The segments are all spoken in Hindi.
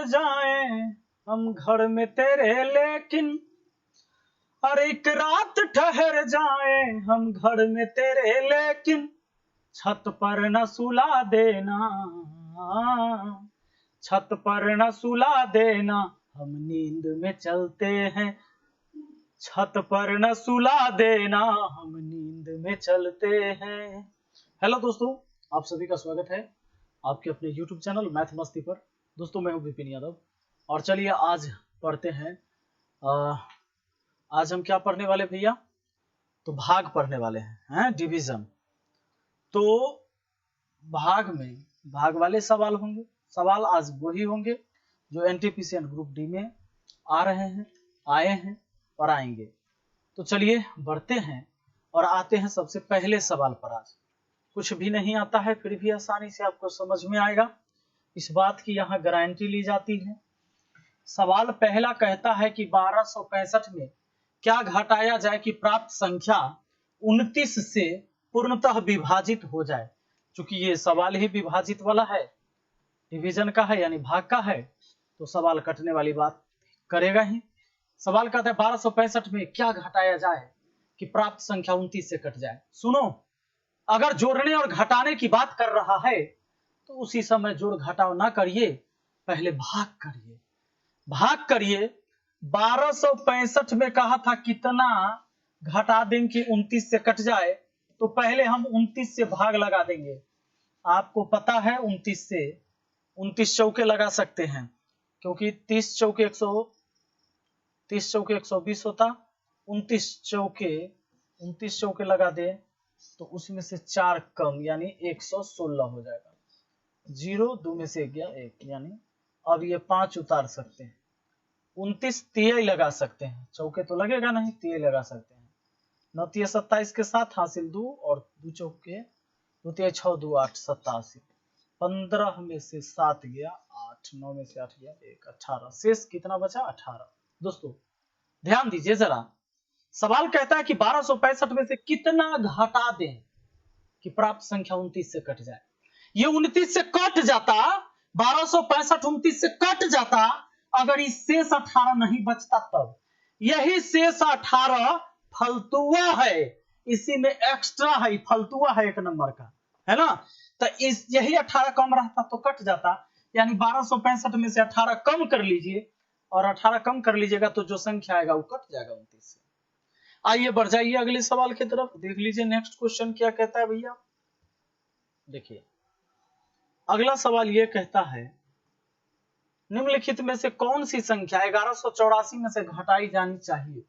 जाएं हम घर में तेरे, लेकिन और एक रात ठहर जाएं हम घर में तेरे, लेकिन छत पर न सुला देना, छत पर न सुला देना, हम नींद में चलते हैं, छत पर न सुला देना, हम नींद में चलते हैं। हेलो दोस्तों, आप सभी का स्वागत है आपके अपने YouTube चैनल मैथ मस्ती पर। दोस्तों मैं हूं विपिन यादव और चलिए आज पढ़ते हैं। आज हम क्या पढ़ने वाले भैया? तो भाग पढ़ने वाले हैं, डिवीजन। तो भाग में भाग वाले सवाल होंगे। सवाल आज वही होंगे जो एनटीपीसी ग्रुप डी में आ रहे हैं, आए हैं और आएंगे। तो चलिए बढ़ते हैं और आते हैं सबसे पहले सवाल पर। आज कुछ भी नहीं आता है फिर भी आसानी से आपको समझ में आएगा, इस बात की यहाँ गारंटी ली जाती है। सवाल पहला कहता है कि 1265 में क्या घटाया जाए कि प्राप्त संख्या 29 से पूर्णतः विभाजित हो जाए। चूंकि ये सवाल ही विभाजित वाला है, डिवीजन का है यानी भाग का है, तो सवाल कटने वाली बात करेगा ही। सवाल कहता है 1265 में क्या घटाया जाए कि प्राप्त संख्या 29 से कट जाए। सुनो, अगर जोड़ने और घटाने की बात कर रहा है तो उसी समय जोड़ घटाव ना करिए, पहले भाग करिए। भाग करिए। 1265 में कहा था कितना घटा दें कि 29 से कट जाए, तो पहले हम 29 से भाग लगा देंगे। आपको पता है 29 से 29 चौके लगा सकते हैं, क्योंकि 30 चौके 120 होता। 29 चौके लगा दे तो उसमें से 4 कम यानी 116 हो जाएगा। 0 2 में से गया 1, यानी अब ये 5 उतार सकते हैं। 29 तिहाई लगा सकते हैं, चौके तो लगेगा नहीं, तिहाई लगा सकते हैं। 9 तिहाई 27 के साथ हासिल 2 और 2 चौके 2 तिहाई 6 2 8 87। 15 में से 7 गया 8, 9 में से 8 गया 1, 18। शेष कितना बचा? 18। दोस्तों ध्यान दीजिए जरा, सवाल कहता है कि 1265 में से कितना घटा दें कि प्राप्त संख्या 29 से कट जाए। ये 29 से कट जाता, 1265 29 से कट जाता अगर इस शेष 18 नहीं बचता तब। यही शेष 18 फलतुआ है, इसी में एक्स्ट्रा है, फलतुआ है 1 नंबर का, है ना। तो इस यही 18 कम रहता तो कट जाता, यानी 1265 में से 18 कम कर लीजिए, और 18 कम कर लीजिएगा तो जो संख्या आएगा वो कट जाएगा 29 से। आइए बढ़ जाइए अगले सवाल की तरफ, देख लीजिए नेक्स्ट क्वेश्चन क्या कहता है भैया। देखिए अगला सवाल ये कहता है निम्नलिखित में से कौन सी संख्या 1184 में से घटाई जानी चाहिए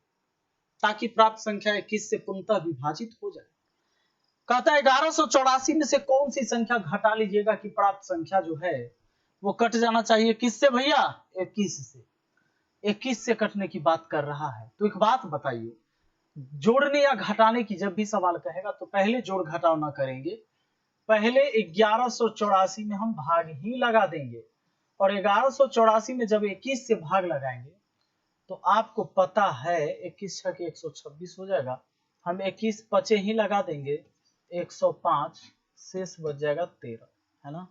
ताकि प्राप्त संख्या 21 से पूर्णतः विभाजित हो जाए। कहता है 1184 में से कौन सी संख्या घटा लीजिएगा कि प्राप्त संख्या जो है वो कट जाना चाहिए। किससे भैया? 21 से। 21 से कटने की बात कर रहा है। तो एक बात बताइए, जोड़ने या घटाने की जब भी सवाल कहेगा तो पहले जोड़ घटाव ना करेंगे, पहले 1184 में हम भाग ही लगा देंगे, और 1184 में जब 21 से भाग लगाएंगे तो आपको पता है 21 छके 126 हो जाएगा। हम 21 पचे ही लगा देंगे, 105, शेष बच जाएगा 13, है ना।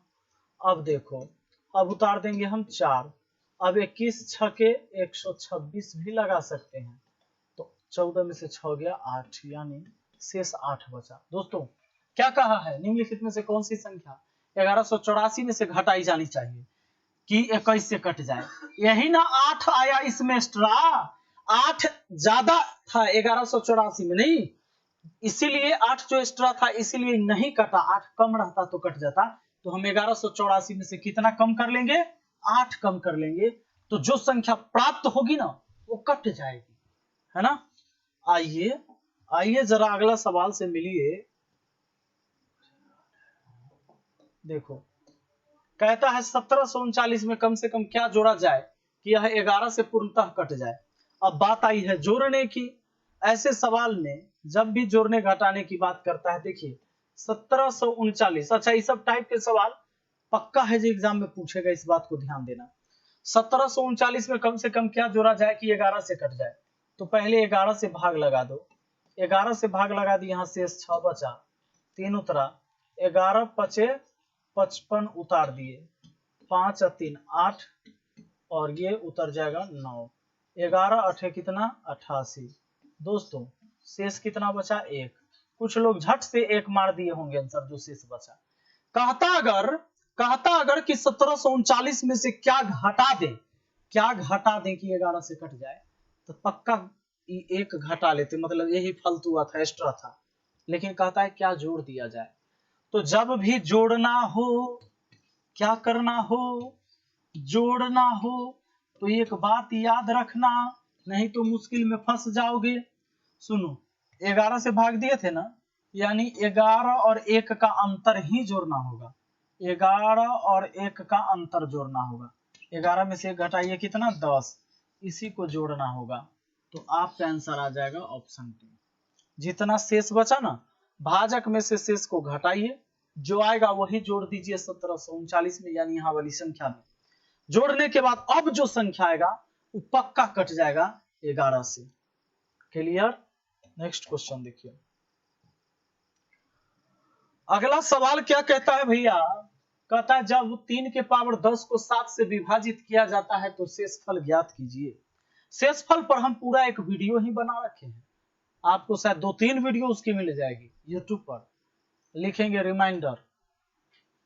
अब देखो, अब उतार देंगे हम 4, अब 21 छके 126 भी लगा सकते हैं, तो 14 में से 6 गया 8, यानी शेष 8 बचा। दोस्तों क्या कहा है, निम्नलिखित में से कौन सी संख्या 1184 में से घटाई जानी चाहिए कि 21 से कट जाए। यही ना 8 आया इसमें एक्स्ट्रा, 8 ज्यादा था 1184 में, नहीं, इसीलिए 8 जो एक्स्ट्रा था इसीलिए नहीं कटा। 8 कम रहता तो कट जाता, तो हम 1184 में से कितना कम कर लेंगे? 8 कम कर लेंगे, तो जो संख्या प्राप्त होगी ना वो कट जाएगी, है ना। आइए जरा अगला सवाल से मिलिए। देखो कहता है 1739 में कम से कम क्या जोड़ा जाए कि यह 11 से पूर्णतः कट जाए। अब बात आई है जोड़ने की। ऐसे सवाल में जब भी जोड़ने घटाने की बात करता है, देखिए 1739, अच्छा ये सब टाइप के सवाल पक्का है जो एग्जाम में पूछेगा, इस बात को ध्यान देना। 1739 में कम से कम क्या जोड़ा जाए कि 11 से कट जाए, तो पहले 11 से भाग लगा दो। 11 से भाग लगा दी, यहाँ शेष 6 बचा, 3 उतरा, 11 पचे 55 उतार दिए, 5 और 3 8, और ये उतर जाएगा 9। 11 8 कितना 88। दोस्तों शेष कितना बचा 1। कुछ लोग झट से 1 मार दिए होंगे आंसर जो शेष बचा। कहता अगर कि 1739 में से क्या घटा दे कि 11 से कट जाए, तो पक्का 1 घटा लेते, मतलब यही फालतू था, एक्स्ट्रा था। लेकिन कहता है क्या जोड़ दिया जाए। तो जब भी जोड़ना हो, क्या करना हो, जोड़ना हो, तो एक बात याद रखना, नहीं तो मुश्किल में फंस जाओगे। सुनो, 11 से भाग दिए थे ना, यानी 11 और 1 का अंतर ही जोड़ना होगा। 11 और 1 का अंतर जोड़ना होगा। 11 में से 1 घटाइए कितना 10, इसी को जोड़ना होगा। तो आपका आंसर आ जाएगा ऑप्शन डी। जितना शेष बचा ना, भाजक में से शेष को घटाइए, जो आएगा वही जोड़ दीजिए 1739 में, यानी यहाँ वाली संख्या में। जोड़ने के बाद अब जो संख्या आएगा वो पक्का कट जाएगा 11 से। क्लियर? नेक्स्ट क्वेश्चन देखिए। अगला सवाल क्या कहता है भैया, कहता है जब 3 के पावर 10 को 7 से विभाजित किया जाता है तो शेषफल ज्ञात कीजिए। शेषफल पर हम पूरा एक वीडियो ही बना रखे हैं, आपको शायद 2-3 वीडियो उसकी मिल जाएगी यूट्यूब पर, लिखेंगे रिमाइंडर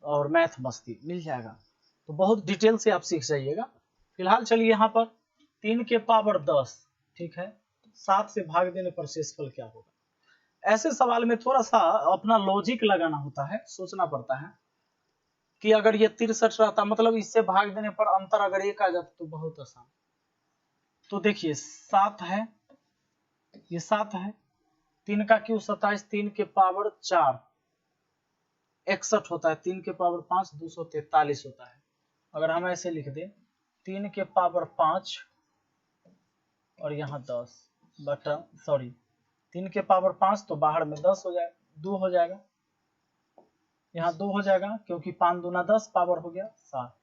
और मैथ मस्ती, मिल जाएगा। तो बहुत डिटेल से आप सीख जाइएगा। फिलहाल चलिए यहाँ पर 3 के पावर 10, ठीक है, 7 से भाग देने पर शेषफल क्या होगा। ऐसे सवाल में थोड़ा सा अपना लॉजिक लगाना होता है, सोचना पड़ता है कि अगर ये 63 रहता, मतलब इससे भाग देने पर अंतर अगर 1 आ जाता तो बहुत आसान। तो देखिए 7 है, ये 7 है, 3 का क्यूब 27, 3 के पावर 4 61 होता है, 3 के पावर 5 243 होता है। अगर हम ऐसे लिख दें 3 के पावर 5 और यहाँ 10 बटा 3 के पावर 5 तो बाहर में 10 हो जाएगा, 2 हो जाएगा, यहाँ 2 हो जाएगा क्योंकि 5 दूना 10 पावर हो गया 7।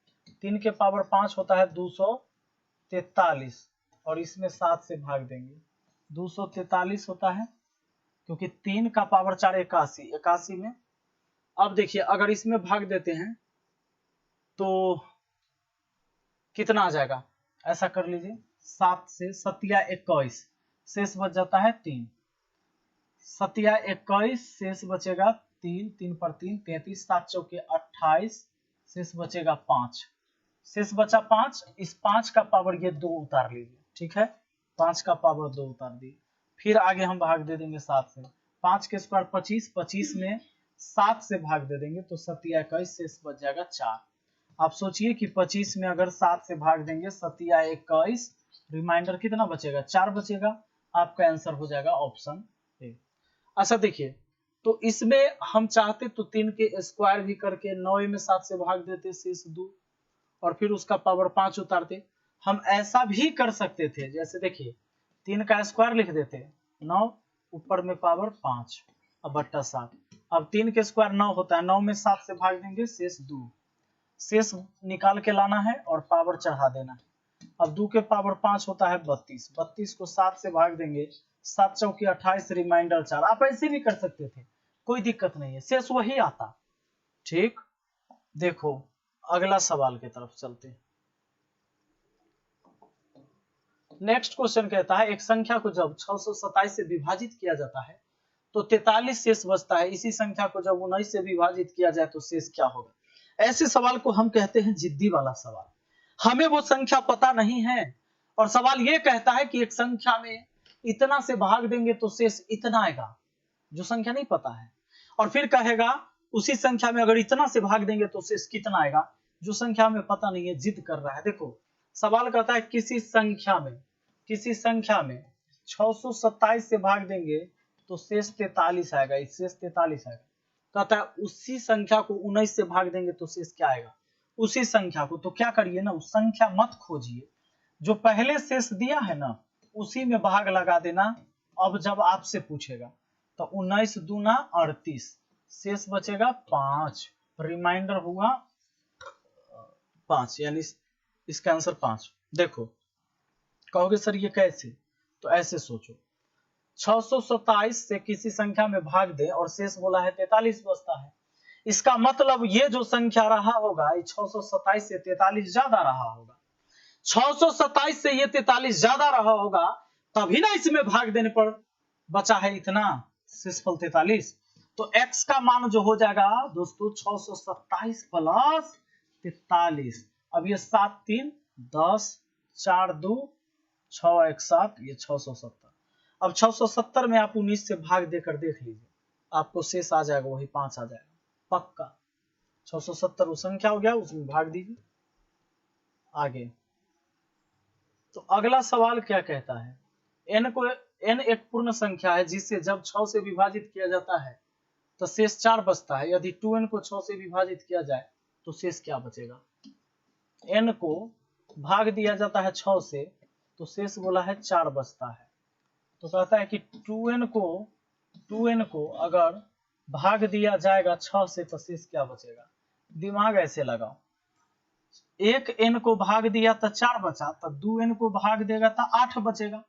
3 के पावर 5 होता है 243 और इसमें 7 से भाग देंगे, 243 होता है क्योंकि 3 का पावर 4 81, 81 में अब देखिए अगर इसमें भाग देते हैं तो कितना आ जाएगा, ऐसा कर लीजिए 7 से 7 या 21 शेष बच जाता है 3, 7 या 21 शेष बचेगा 3, 3 पर 3 33, 7 चौके 28 शेष बचेगा 5, शेष बचा 5, इस 5 का पावर ये 2 उतार लीजिए, ठीक है, 5 का पावर 2 उतार दिए। फिर आगे हम भाग दे देंगे 7 से, 5 के स्क्वायर 25, 25 में 7 से भाग दे देंगे तो 7 या 21 शेष बच जाएगा 4। आप सोचिए कि 25 में अगर 7 से भाग देंगे 7 या 21, रिमाइंडर कितना बचेगा 4 बचेगा। आपका आंसर हो जाएगा ऑप्शन ए। अच्छा देखिए, तो इसमें हम चाहते तो 3 के स्क्वायर भी करके 9 में 7 से भाग देते शेष 2 और फिर उसका पावर 5 उतारते। हम ऐसा भी कर सकते थे, जैसे देखिए 3 का स्क्वायर लिख देते 9 ऊपर में पावर 5 अब बट्टा 7। अब 3 के स्क्वायर 9 होता है, 9 में 7 से भाग देंगे शेष 2, शेष निकाल के लाना है और पावर चढ़ा देना है। अब 2 के पावर 5 होता है 32, 32 को 7 से भाग देंगे, 7 चौकी 28 रिमाइंडर 4। आप ऐसे भी कर सकते थे, कोई दिक्कत नहीं है, शेष वही आता। ठीक, देखो अगला सवाल की तरफ चलते हैं। नेक्स्ट क्वेश्चन कहता है एक संख्या को जब 627 से विभाजित किया जाता है तो 43 शेष बचता है, इसी संख्या को जब 19 से विभाजित किया जाए तो शेष क्या होगा। ऐसे सवाल को हम कहते हैं जिद्दी वाला सवाल। हमें वो संख्या पता नहीं है और सवाल ये कहता है कि एक संख्या में इतना से भाग देंगे तो शेष इतना आएगा, जो संख्या नहीं पता है, और फिर कहेगा उसी संख्या में अगर इतना से भाग देंगे तो शेष कितना आएगा, जो संख्या हमें पता नहीं है, जिद कर रहा है। देखो सवाल कहता है किसी संख्या में 627 से भाग देंगे तो शेष 43 आएगा, इस शेष 43 आएगा। कहता है उसी संख्या को 19 से भाग देंगे तो शेष क्या आएगा, उसी संख्या को। तो क्या करिए ना, उस संख्या मत खोजिए, जो पहले शेष दिया है ना उसी में भाग लगा देना। अब जब आपसे पूछेगा तो 19 दूना 38, शेष बचेगा 5, रिमाइंडर हुआ 5, यानी इसका आंसर 5। देखो कहोगे सर ये कैसे, तो ऐसे सोचो 627 से किसी संख्या में भाग दे और शेष बोला है 43 बचता है, इसका मतलब ये जो संख्या रहा होगा 627 से 43 ज्यादा रहा होगा। 627 से ये 43 ज्यादा रहा होगा तभी ना इसमें भाग देने पर बचा है इतना शेषफल 43। तो x का मान जो हो जाएगा दोस्तों 627 प्लस 43। अब ये 7 3 10 4 2 6 1 7 ये 670। अब 670 में आप 19 से भाग देकर देख लीजिए आपको शेष आ जाएगा वही 5 आ जाएगा पक्का। 670 वो संख्या हो गया उसमें भाग दीजिए आगे। तो अगला सवाल क्या कहता है n एक पूर्ण संख्या है जिसे जब 6 से विभाजित किया जाता है तो शेष 4 बचता है। यदि 2n को 6 से विभाजित किया जाए तो शेष क्या बचेगा। n को भाग दिया जाता है 6 से तो शेष बोला है 4 बचता है। तो कहता है कि 2n को अगर भाग दिया जाएगा 6 से तो शेष क्या बचेगा। दिमाग ऐसे लगाओ, एक n को भाग दिया तो 4 बचा, तो 2n को भाग देगा तो 8 बचेगा।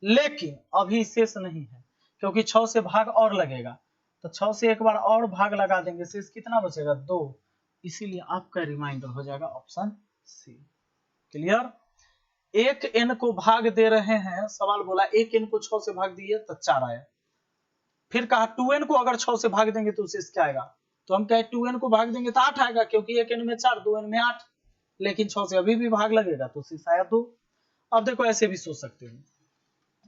लेकिन अभी शेष नहीं है क्योंकि 6 से भाग और लगेगा, तो 6 से एक बार और भाग लगा देंगे, शेष कितना बचेगा 2। इसीलिए आपका रिमाइंडर हो जाएगा ऑप्शन सी। क्लियर। एक n को भाग दे रहे हैं, सवाल बोला एक n को 6 से भाग दिए तो 4 आया। फिर कहा 2n को अगर 6 से भाग देंगे तो शेष क्या आएगा। तो हम कहे 2n को भाग देंगे तो 8 आएगा क्योंकि एक n में 4 2n में 8, लेकिन 6 से अभी भी भाग लगेगा तो शेष आया 2। अब देखो ऐसे भी सोच सकते हो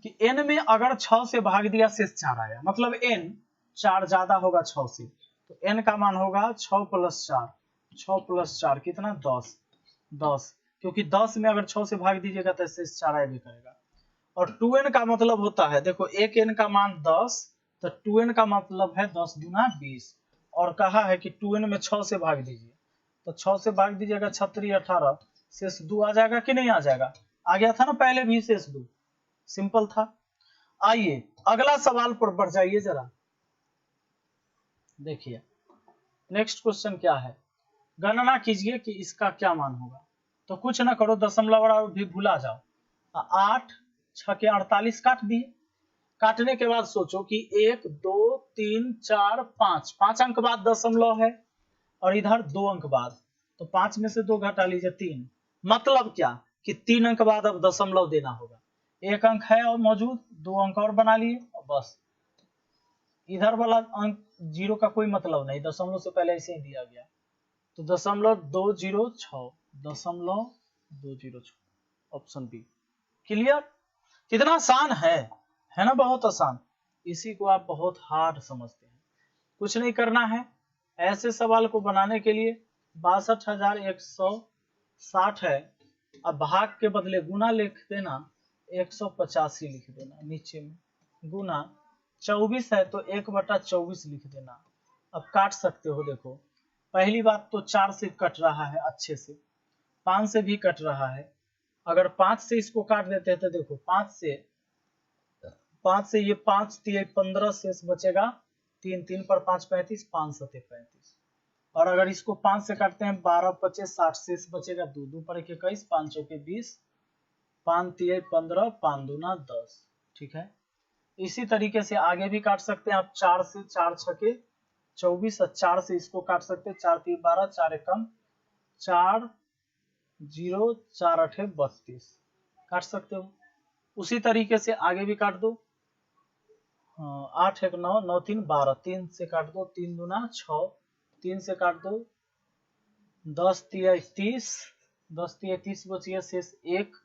कि n में अगर 6 से भाग दिया शेष 4 आया, मतलब n 4 ज्यादा होगा 6 से, तो n का मान होगा 6 प्लस 4, 6 प्लस 4 कितना 10, 10 क्योंकि 10 में अगर 6 से भाग दीजिएगा तो शेष 4 आएगा करेगा। और 2n का मतलब होता है, देखो एक n का मान 10 तो 2n का मतलब है 10 गुना 20, और कहा है कि 2n में 6 से भाग दीजिए, तो 6 से भाग दीजिएगा 6 18, शेष 2 आ जाएगा कि नहीं आ जाएगा। आ गया था ना पहले भी शेष 2, सिंपल था। आइए अगला सवाल पर बढ़ जाइए जरा, देखिए नेक्स्ट क्वेश्चन क्या है। गणना कीजिए कि इसका क्या मान होगा। तो कुछ ना करो, दशमलव भी भुला जाओ। 8 6 के 48 काट दिए, काटने के बाद सोचो कि 1 2 3 4 5, 5 अंक बाद दशमलव है और इधर 2 अंक बाद, तो 5 में से 2 घटा लीजिए 3। मतलब क्या कि 3 अंक बाद अब दशमलव देना होगा। 1 अंक है और मौजूद, 2 अंक और बना लिए और बस। इधर वाला अंक 0 का कोई मतलब नहीं, दशमलव से पहले ऐसे ही दिया गया। तो 0.206, 0.206 ऑप्शन बी। क्लियर। कितना आसान है ना, बहुत आसान। इसी को आप बहुत हार्ड समझते हैं। कुछ नहीं करना है, ऐसे सवाल को बनाने के लिए 62,160 है, अब भाग के बदले गुना लिख देना, 185 लिख देना नीचे में, गुना 24 है तो 1/24 लिख देना। अब काट सकते हो, देखो पहली बात तो 4 से कट रहा है अच्छे से, 5 से भी कट रहा है। अगर 5 से इसको काट देते हैं तो देखो 5 से ये 5 3 15 शेष बचेगा 3, 3 पर 5 35, 5 7 35। और अगर इसको 5 से काटते हैं 12 25 60 शेष बचेगा 2, 2 पर 21, 5 चौके 20, 5 3 15, 5 दूना 10। ठीक है। इसी तरीके से आगे भी काट सकते हैं आप, 4 से 4 छके 24 और 4 से इसको काट सकते हैं, 4 3 12, 4 एकम 4 0, 4 8 32 काट सकते हो। उसी तरीके से आगे भी काट दो, 8 1 9, 9 3 12, 3 से काट दो, 3 दूना 6, 3 से काट दो 10 3 30, 10 3 30 बचिए शेष 1,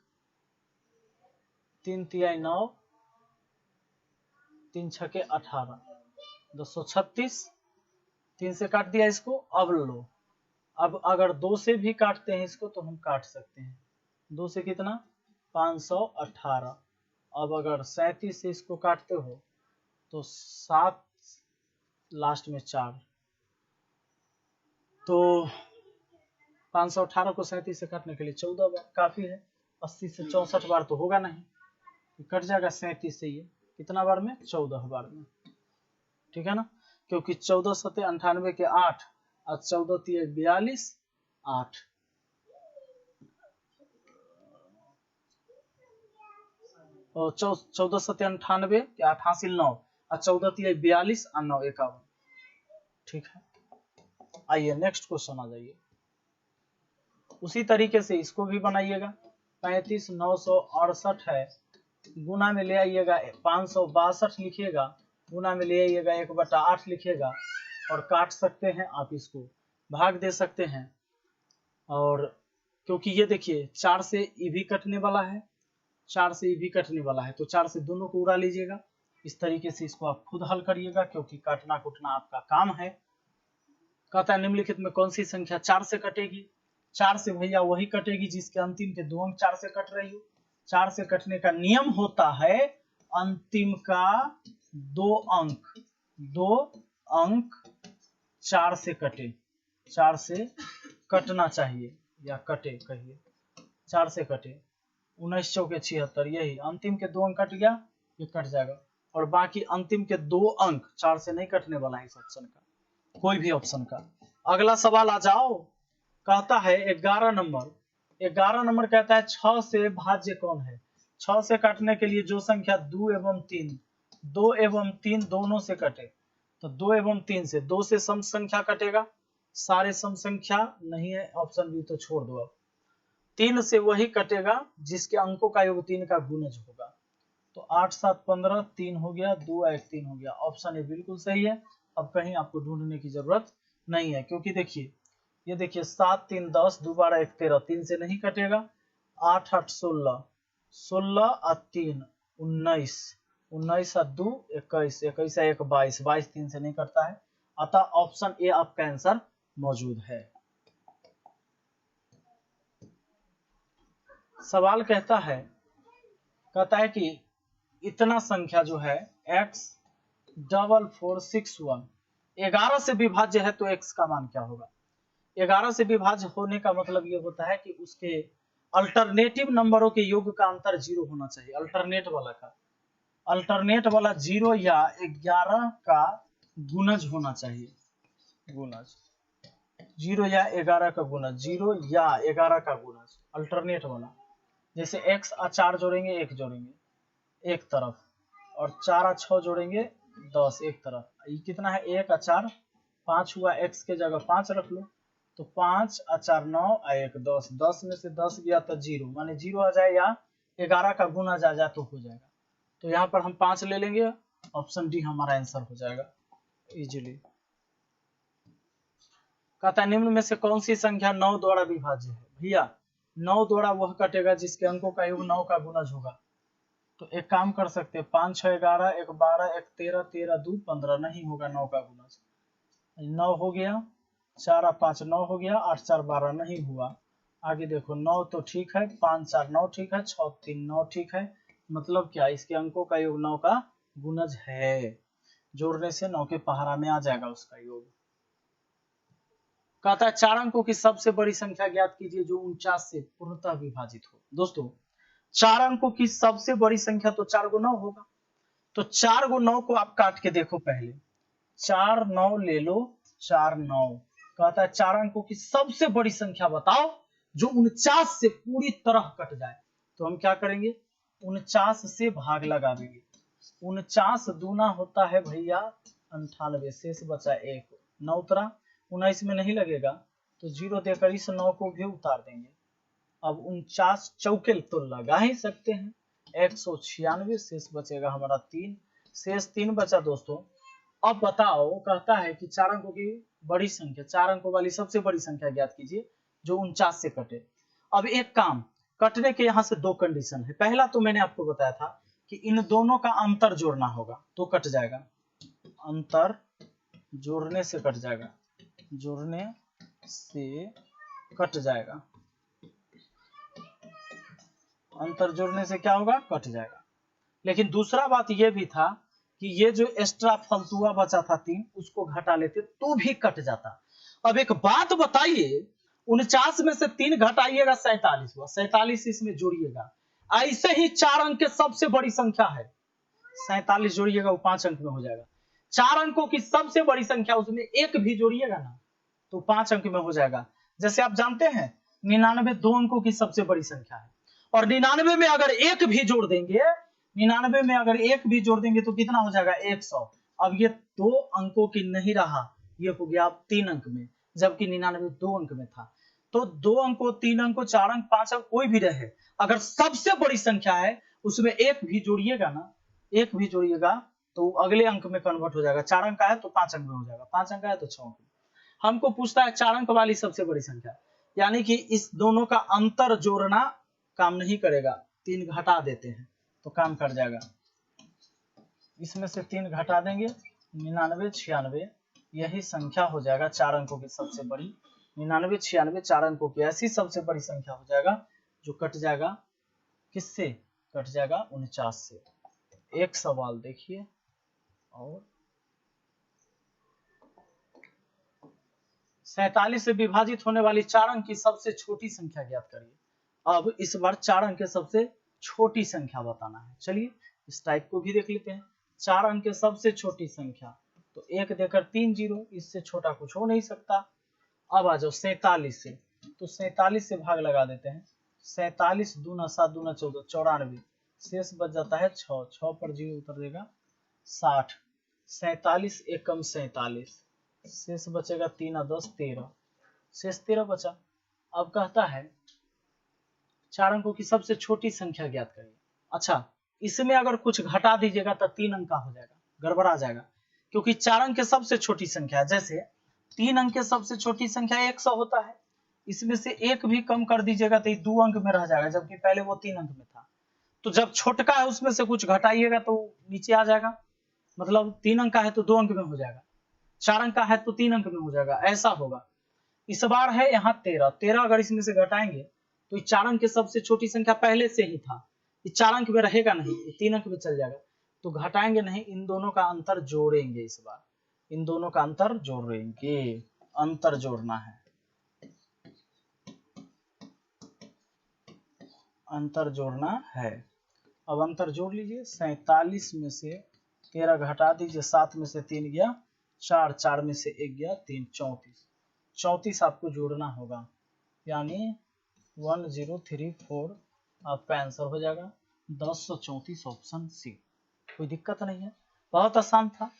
3 3 9, 3 छके 18, 236, 3 से काट दिया इसको। अब लो, अब अगर 2 से भी काटते हैं इसको तो हम काट सकते हैं, 2 से कितना 518। अब अगर 37 से इसको काटते हो तो 7 लास्ट में 4, तो 518 को 37 से काटने के लिए 14 बार काफी है। 80 से 64 बार तो होगा नहीं, कट जाएगा 37 से, ये कितना बार में 14 बार में। ठीक है ना, क्योंकि 14 7 98 के 8 और 14 3 42 8, और 14 7 98 के 8 हासिल 9 और 14 3 42 और 9 51। ठीक है। आइए नेक्स्ट क्वेश्चन आ जाइए। उसी तरीके से इसको भी बनाइएगा। 35,968 है, गुना में ले आइएगा 562 लिखिएगा, गुना में ले आइएगा 1/8 लिखिएगा और काट सकते हैं आप, इसको भाग दे सकते हैं। और क्योंकि ये देखिए 4 से ई भी कटने वाला है, 4 से ई भी कटने वाला है, तो 4 से दोनों को उड़ा लीजिएगा। इस तरीके से इसको आप खुद हल करिएगा, क्योंकि काटना कुटना आपका काम है। कहता है निम्नलिखित में कौन सी संख्या 4 से कटेगी? 4 से भैया वही कटेगी जिसके अंतिम के 2 अंक 4 से कट रही हो। 4 से कटने का नियम होता है अंतिम का 2 अंक 4 से कटे, 4 से कटना चाहिए या कटे, कहिए 4 से कटे। 19 चौके 76, यही अंतिम के 2 अंक कट गया, ये कट जाएगा। और बाकी अंतिम के 2 अंक 4 से नहीं कटने वाला है इस ऑप्शन का, कोई भी ऑप्शन का। अगला सवाल आ जाओ, कहता है 11 नंबर। 11 नंबर कहता है 6 से भाज्य कौन है? 6 से काटने के लिए जो संख्या 2 एवं 3 दोनों से कटे, तो 2 एवं 3 से, 2 से सम संख्या कटेगा, सारे सम संख्या नहीं है, ऑप्शन बी तो छोड़ दो। अब 3 से वही कटेगा जिसके अंकों का योग 3 का गुणज होगा, तो 8 7 15, 3 हो गया, 2 1 3 हो गया। ऑप्शन ए बिल्कुल सही है। अब कहीं आपको ढूंढने की जरूरत नहीं है, क्योंकि देखिए ये देखिए 7 3 10, 2 12 1 13, 3 से नहीं कटेगा। 8 8 16, 16 और 3 19, 19 और 2 21, 21 1 22, 22 3 से नहीं कटता है, अतः ऑप्शन ए आपका आंसर मौजूद है। सवाल कहता है कि इतना संख्या जो है x4461 11 से विभाज्य है, तो x का मान क्या होगा? 11 से विभाज्य होने का मतलब ये होता है कि उसके अल्टरनेटिव नंबरों के योग का अंतर 0 होना चाहिए। अल्टरनेट वाला 0 या 11 का गुणज होना चाहिए, गुणज 0 या 11 का गुणज, 0 या 11 का गुणज अल्टरनेट वाला। जैसे x और 4 जोड़ेंगे 1 जोड़ेंगे एक तरफ, और 4 और 6 जोड़ेंगे 10 एक तरफ। ये कितना है? 1 और 4 5 हुआ, x के जगह 5 रख लो, तो 5 और 4 9 और 1 10, 10 में से 10 गया तो 0, माने 0 आ जाए या 11 का गुणज आ जाए तो हो जाएगा। तो यहाँ पर हम 5 ले लेंगे, ऑप्शन डी हमारा आंसर हो जाएगा इजीली। कहता है निम्न में से कौन सी संख्या 9 द्वारा विभाज्य है? भैया 9 द्वारा वह कटेगा जिसके अंकों का योग 9 का गुणज होगा। तो एक काम कर सकते हैं, 5 6 11, 1 12, 1 13, 13 2 15, नहीं होगा 9 का गुणज। 9 हो गया, 4 और 5 9 हो गया, 8 4 12 नहीं हुआ। आगे देखो 9 तो ठीक है, 5 4 9 ठीक है, 6 3 9 ठीक है। मतलब क्या? इसके अंकों का योग 9 का गुणज है, जोड़ने से 9 के पहाड़ा में आ जाएगा उसका योग। कहता है 4 अंकों की सबसे बड़ी संख्या ज्ञात कीजिए जो 49 से पूर्णतः विभाजित हो। दोस्तों 4 अंकों की सबसे बड़ी संख्या तो 4 × 9 होगा, तो 4 × 9 को आप काट के देखो पहले, 4 9 ले लो, 4 9। कहता है 4 अंकों की सबसे बड़ी संख्या बताओ जो 49 से पूरी तरह कट जाए। तो हम क्या करेंगे? 49 से भाग लगा देंगे। 49 दूना होता है भैया 98, शेष बचा 1, 9 उतरा, 19 में नहीं लगेगा तो 0 देकर इस 9 को भी उतार देंगे। अब 49 चौके तो लगा ही सकते हैं, 196, शेष बचेगा हमारा 3, शेष 3 बचा दोस्तों। अब बताओ, कहता है कि 4 अंकों की बड़ी संख्या, 4 अंकों वाली सबसे बड़ी संख्या ज्ञात कीजिए जो 49 से कटे। अब एक काम, कटने के यहाँ से 2 कंडीशन है। पहला तो मैंने आपको बताया था कि इन दोनों का अंतर जोड़ना होगा तो कट जाएगा, अंतर जोड़ने से कट जाएगा, जोड़ने से कट जाएगा, अंतर जोड़ने से क्या होगा? कट जाएगा। लेकिन दूसरा बात यह भी था कि ये जो एक्स्ट्रा फलतुआ बचा था 3, उसको घटा लेते तो भी कट जाता। अब एक बात बताइए, 49 में से 3 घटाइएगा 47 हुआ, 47 इसमें जोड़िएगा। ऐसे ही 4 अंक के सबसे बड़ी संख्या है, 47 जोड़िएगा वो 5 अंक में हो जाएगा। 4 अंकों की सबसे बड़ी संख्या, उसमें 1 भी जोड़िएगा ना तो 5 अंक में हो जाएगा। जैसे आप जानते हैं 99 2 अंकों की सबसे बड़ी संख्या है, और 99 में अगर 1 भी जोड़ देंगे, 99 में अगर 1 भी जोड़ देंगे तो कितना हो जाएगा? 100। अब ये 2 अंकों की नहीं रहा, ये हो गया 3 अंक में, जबकि 99 2 अंक में था। तो 2 अंक हो, 3 अंक हो, 4 अंक, 5 अंक, कोई भी रहे, अगर सबसे बड़ी संख्या है उसमें एक भी जोड़िएगा ना, एक भी जोड़िएगा तो अगले अंक में कन्वर्ट हो जाएगा। 4 अंक का है तो 5 अंक में हो जाएगा, 5 अंक का है तो 6 अंक में। हमको पूछता है 4 अंक वाली सबसे बड़ी संख्या, यानी कि इस दोनों का अंतर जोड़ना काम नहीं करेगा, 3 घटा देते हैं तो काम कर जाएगा। इसमें से 3 घटा देंगे, 99, 96, यही संख्या हो जाएगा 4 अंकों की सबसे बड़ी। 99, 96 4 अंकों की ऐसी सबसे बड़ी संख्या हो जाएगा जो कट जाएगा किससे, कट जाएगा 49 से। एक सवाल देखिए, और 47 से विभाजित होने वाली 4 अंक की सबसे छोटी संख्या ज्ञात करिए। अब इस बार 4 अंक के सबसे छोटी संख्या बताना है। चलिए इस टाइप को भी देख लेते हैं। 4 अंक के सबसे छोटी संख्या, तो 1 देकर 3 जीरो, इससे छोटा कुछ हो नहीं सकता। अब आ जाओ 47 से, तो 47 से भाग लगा देते हैं। 47 दूना 7 दूना 14, 94, शेष बच जाता है 6, 6 पर जीरो उतर देगा 60। 47 एकम 47, शेष बचेगा 3 और 10 13, शेष 13 बचा। अब कहता है 4 अंकों की सबसे छोटी संख्या ज्ञात करिए। अच्छा, इसमें अगर कुछ घटा दीजिएगा तो 3 अंक का हो जाएगा, गड़बड़ा जाएगा, क्योंकि 4 अंक की सबसे छोटी संख्या है। जैसे 3 अंक की सबसे छोटी संख्या 100 होता है, इसमें से एक भी कम कर दीजिएगा तो ये 2 अंक में रह जाएगा, जबकि पहले वो 3 अंक में था। तो जब छोटका है उसमें से कुछ घटाइएगा तो नीचे आ जाएगा, मतलब 3 अंक का है तो 2 अंक में हो जाएगा, 4 अंक का है तो 3 अंक में हो जाएगा, ऐसा होगा। इस बार है यहाँ 13, 13 अगर इसमें से घटाएंगे तो 4 अंक की सबसे छोटी संख्या पहले से ही था, ये 4 अंक में रहेगा नहीं, 3 अंक में चल जाएगा, तो घटाएंगे नहीं, इन दोनों का अंतर जोड़ेंगे। इस बार इन दोनों का अंतर जोड़ेंगे, अंतर जोड़ना है, अंतर जोड़ना है। अब अंतर जोड़ लीजिए, 47 में से 13 घटा दीजिए, 7 में से 3 गया 4, 4 में से 1 गया 3, 34, 34 आपको जोड़ना होगा, यानी 1034 आपका आंसर हो जाएगा 1034, ऑप्शन सी। कोई दिक्कत नहीं है, बहुत आसान था,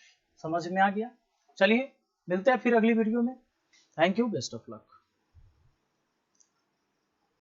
समझ में आ गया। चलिए मिलते हैं फिर अगली वीडियो में। Thank you, best of luck.